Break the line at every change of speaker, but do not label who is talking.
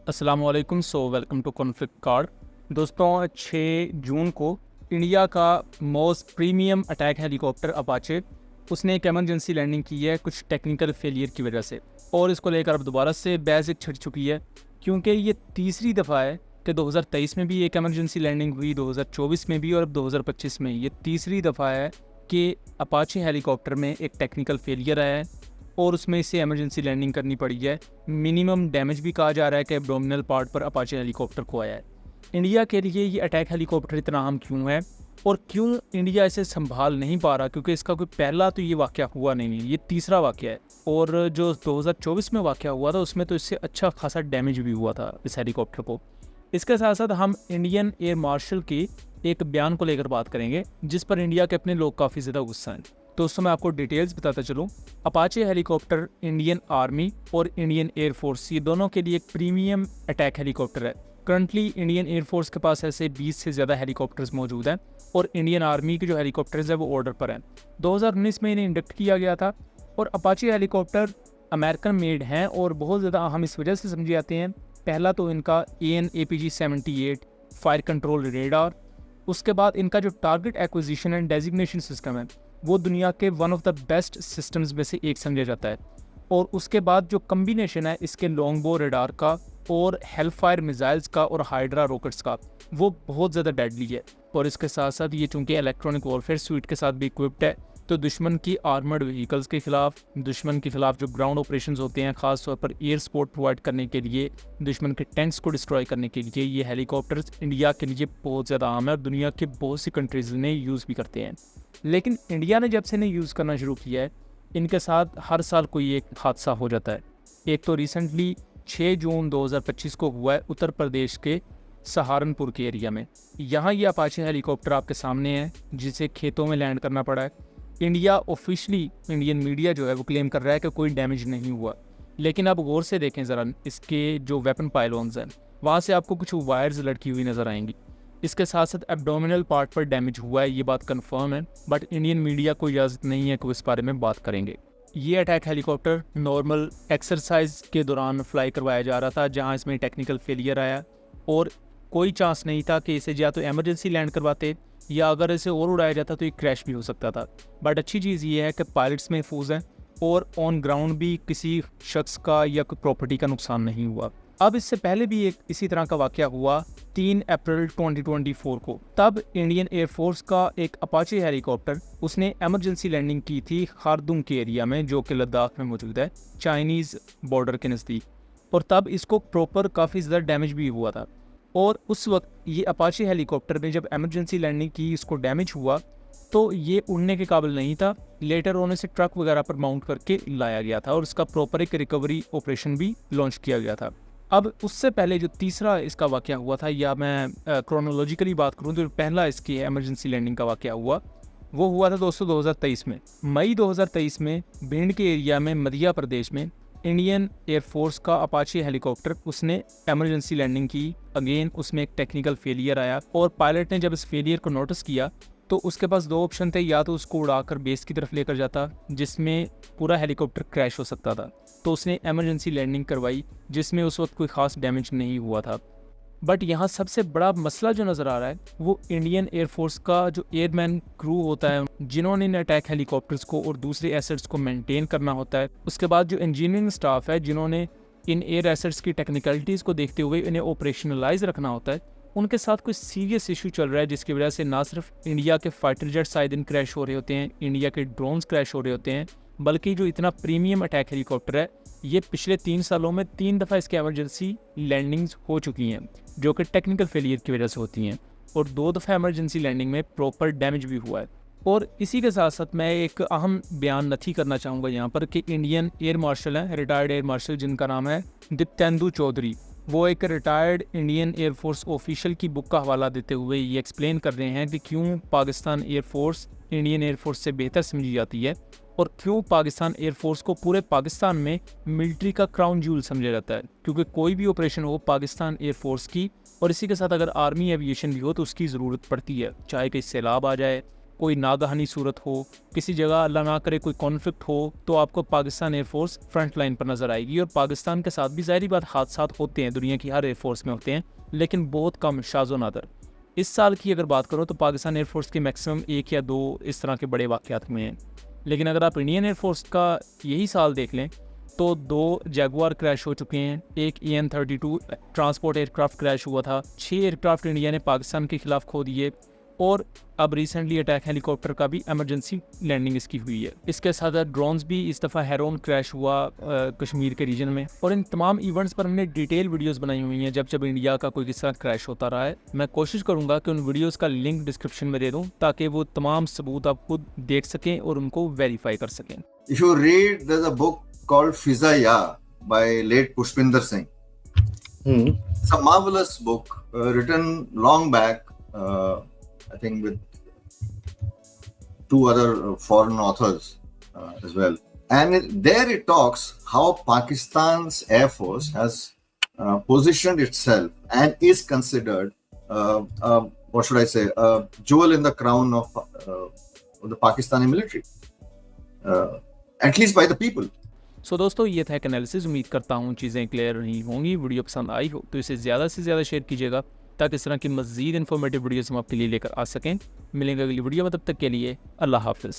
अस्सलाम वालेकुम। Welcome to conflict card. दोस्तों, 6 जून को इंडिया का most premium attack helicopter Apache उसने एक एमरजेंसी लैंडिंग की है कुछ टेक्निकल फेलियर की वजह से, और इसको लेकर अब दोबारा से बहस एक छिड़ चुकी है, क्योंकि ये तीसरी दफ़ा है कि 2023 में भी एक एमरजेंसी लैंडिंग हुई, 2024 में भी, और अब 2025 में ये तीसरी दफ़ा है कि अपाचे हेलीकॉप्टर में एक टेक्निकल फेलियर आया है और उसमें इसे एमरजेंसी लैंडिंग करनी पड़ी है। मिनिमम डैमेज भी कहा जा रहा है कि एब्डोमिनल पार्ट पर अपाचे हेलीकॉप्टर को आया है। इंडिया के लिए ये अटैक हेलीकॉप्टर इतना अहम क्यों है और क्यों इंडिया इसे संभाल नहीं पा रहा? क्योंकि इसका कोई पहला तो ये वाक़या हुआ नहीं है, ये तीसरा वाक़या है, और जो 2024 में वाक़या हुआ था उसमें तो इससे अच्छा खासा डैमेज भी हुआ था इस हेलीकॉप्टर को। इसके साथ साथ हम इंडियन एयर मार्शल के एक बयान को लेकर बात करेंगे जिस पर इंडिया के अपने लोग काफ़ी ज़्यादा गुस्सा हैं। तो उसमें मैं आपको डिटेल्स बताता चलूँ। अपाचे हेलीकॉप्टर इंडियन आर्मी और इंडियन एयरफोर्स ये दोनों के लिए एक प्रीमियम अटैक हेलीकॉप्टर है। करंटली इंडियन एयरफोर्स के पास ऐसे 20 से ज़्यादा हेलीकॉप्टर्स मौजूद हैं और इंडियन आर्मी के जो हेलीकॉप्टर्स हैं वो ऑर्डर पर हैं। 2019 में इन्हें इंडक्ट किया गया था और अपाचे हेलीकॉप्टर अमेरिकन मेड हैं और बहुत ज़्यादा अहम इस वजह से समझे जाते हैं। पहला तो इनका AN/APG 78 फायर कंट्रोल रेडार, उसके बाद इनका जो target acquisition and designation system है वो दुनिया के one of the best systems में से एक समझा जाता है, और उसके बाद जो कम्बिनेशन है इसके लॉन्ग बो रेडार का और हेलफायर मिसाइल्स का और हाइड्रा रॉकेट्स का वो बहुत ज़्यादा डेडली है। और इसके साथ साथ ये चूँकि इलेक्ट्रॉनिक वॉरफेयर स्वीट के साथ भी इक्विप्ड है, तो दुश्मन की आर्मर्ड व्हीकल्स के खिलाफ, दुश्मन के खिलाफ जो ग्राउंड ऑपरेशंस होते हैं, ख़ास तौर पर एयर सपोर्ट प्रोवाइड करने के लिए, दुश्मन के टैंक्स को डिस्ट्रॉय करने के लिए ये हेलीकॉप्टर्स इंडिया के लिए बहुत ज़्यादा आम है और दुनिया के बहुत सी कंट्रीज़ ने यूज़ भी करते हैं। लेकिन इंडिया ने जब से इन्हें यूज़ करना शुरू किया है, इनके साथ हर साल कोई एक हादसा हो जाता है। एक तो रिसेंटली 6 जून 2025 को हुआ है उत्तर प्रदेश के सहारनपुर के एरिया में। यहाँ ये अपाचे हेलीकॉप्टर आपके सामने है जिसे खेतों में लैंड करना पड़ा है। इंडिया ऑफिशियली, इंडियन मीडिया जो है वो क्लेम कर रहा है कि कोई डैमेज नहीं हुआ, लेकिन आप गौर से देखें ज़रा, इसके जो वेपन पाइलोन्स हैं वहाँ से आपको कुछ वायर्स लटकी हुई नज़र आएंगी। इसके साथ साथ एब्डोमिनल पार्ट पर डैमेज हुआ है, ये बात कंफर्म है, बट इंडियन मीडिया को इजाज़त नहीं है कि वो इस बारे में बात करेंगे। ये अटैक हेलीकॉप्टर नॉर्मल एक्सरसाइज के दौरान फ्लाई करवाया जा रहा था, जहां इसमें टेक्निकल फेलियर आया और कोई चांस नहीं था कि इसे या तो एमरजेंसी लैंड करवाते या अगर इसे और उड़ाया जाता तो ये क्रैश भी हो सकता था। बट अच्छी चीज़ ये है कि पायलट्स महफूज हैं और ऑन ग्राउंड भी किसी शख्स का या कोई प्रॉपर्टी का नुकसान नहीं हुआ। अब इससे पहले भी एक इसी तरह का वाक़या हुआ 3 अप्रैल 2024 को। तब इंडियन एयरफोर्स का एक अपाचे हेलीकॉप्टर उसने एमरजेंसी लैंडिंग की थी खारदुम के एरिया में, जो कि लद्दाख में मौजूद है, चाइनीज़ बॉर्डर के नज़दीक, और तब इसको प्रॉपर काफ़ी ज़्यादा डैमेज भी हुआ था। और उस वक्त ये अपाचे हेलीकॉप्टर ने जब एमरजेंसी लैंडिंग की, इसको डैमेज हुआ तो ये उड़ने के काबिल नहीं था। लेटर ऑन इसे ट्रक वगैरह पर माउंट करके लाया गया था और इसका प्रॉपर एक रिकवरी ऑपरेशन भी लॉन्च किया गया था। अब उससे पहले जो तीसरा इसका वाक़या हुआ था, या मैं क्रोनोलॉजिकली बात करूं तो पहला इसकी एमरजेंसी लैंडिंग का वाक़या हुआ वो हुआ था दोस्तों 2023 में। मई 2023 में भिंड के एरिया में मध्य प्रदेश में इंडियन एयरफोर्स का अपाचे हेलीकॉप्टर उसने एमरजेंसी लैंडिंग की। अगेन उसमें एक टेक्निकल फेलियर आया और पायलट ने जब इस फेलियर को नोटिस किया तो उसके पास 2 ऑप्शन थे, या तो उसको उड़ाकर बेस की तरफ लेकर जाता जिसमें पूरा हेलीकॉप्टर क्रैश हो सकता था, तो उसने एमरजेंसी लैंडिंग करवाई जिसमें उस वक्त कोई ख़ास डैमेज नहीं हुआ था। बट यहाँ सबसे बड़ा मसला जो नज़र आ रहा है वो इंडियन एयरफोर्स का जो एयरमैन क्रू होता है, जिन्होंने इन अटैक हेलीकॉप्टर्स को और दूसरे एसेट्स को मेंटेन करना होता है। उसके बाद जो इंजीनियरिंग स्टाफ है जिन्होंने इन एयर एसेट्स की टेक्निकलिटीज़ को देखते हुए इन्हें ऑपरेशनलाइज रखना होता है, उनके साथ कोई सीरियस इशू चल रहा है जिसकी वजह से ना सिर्फ इंडिया के फाइटर जेट्स आए दिन क्रैश हो रहे होते हैं, इंडिया के ड्रोन्स क्रैश हो रहे होते हैं, बल्कि जो इतना प्रीमियम अटैक हेलीकॉप्टर है ये पिछले 3 सालों में 3 दफ़ा इसकी एमरजेंसी लैंडिंग्स हो चुकी हैं जो कि टेक्निकल फेलियर की वजह से होती हैं, और 2 दफ़ा एमरजेंसी लैंडिंग में प्रॉपर डैमेज भी हुआ है। और इसी के साथ साथ मैं एक अहम बयान नथी करना चाहूँगा यहाँ पर कि इंडियन एयर मार्शल हैं, रिटायर्ड एयर मार्शल जिनका नाम है दीप्तेंदु चौधरी, वो एक रिटायर्ड इंडियन एयरफोर्स ऑफिशियल की बुक का हवाला देते हुए ये एक्सप्लेन कर रहे हैं कि क्यों पाकिस्तान एयरफोर्स इंडियन एयरफोर्स से बेहतर समझी जाती है और क्यों पाकिस्तान एयरफोर्स को पूरे पाकिस्तान में मिलिट्री का क्राउन ज्यूल समझा जाता है, क्योंकि कोई भी ऑपरेशन हो पाकिस्तान एयरफोर्स की, और इसी के साथ अगर आर्मी एविएशन भी हो तो उसकी ज़रूरत पड़ती है, चाहे कि सैलाब आ जाए कोई नागहानी सूरत हो, किसी जगह अल्लाह ना करे कोई कॉन्फ्लिक्ट हो, तो आपको पाकिस्तान एयरफोर्स फ्रंट लाइन पर नज़र आएगी। और पाकिस्तान के साथ भी ज़ाहिर बात हादसात होते हैं, दुनिया की हर एयरफोर्स में होते हैं, लेकिन बहुत कम, शाज़ो नादर। इस साल की अगर बात करो तो पाकिस्तान एयरफोर्स के मैक्सिमम 1 या 2 इस तरह के बड़े वाक़यात हुए हैं। लेकिन अगर आप इंडियन एयरफोर्स का यही साल देख लें तो 2 जैगुआर क्रैश हो चुके हैं, एक EN-32 ट्रांसपोर्ट एयरक्राफ्ट क्रैश हुआ था, 6 एयरक्राफ्ट इंडिया ने पाकिस्तान के खिलाफ खो दिए, और अब रिसेंटली अटैक हेलीकॉप्टर का भी एमरजेंसी लैंडिंग इसकी हुई है। इसके साथ ड्रोन्स भी, इस दफ़ा हेरोन क्रैश हुआ कश्मीर के रीजन में। और इन तमाम इवेंट्स पर हमने डिटेल वीडियोस बनाई हुई हैं जब जब इंडिया का कोई किस्सा क्रैश होता रहा है। मैं कोशिश करूंगा कि उन वीडियोस का लिंक डिस्क्रिप्शन में दे दूं ताकि वो तमाम सबूत आप खुद देख सकें और उनको वेरीफाई कर सकें।
If you read, there's a book called Fizaya by late Pushpinder Singh. It's a marvelous book written long back, I think with 2 other foreign authors as well. And there it talks how Pakistan's Air Force has positioned itself and is considered, what should I say, a jewel in the crown of the Pakistani military, at least by the people.
सो दोस्तों, ये था एक analysis. उम्मीद करता हूँ चीज़ें clear नहीं होंगी। वीडियो पसंद आई हो तो इसे ज़्यादा से ज़्यादा शेयर कीजिएगा ताकि इस तरह की मज़ीद इन्फॉर्मेटिव वीडियोस हम आपके लिए लेकर आ सकें। मिलेंगे अगली वीडियो में, तब तक के लिए अल्लाह हाफ़िज़।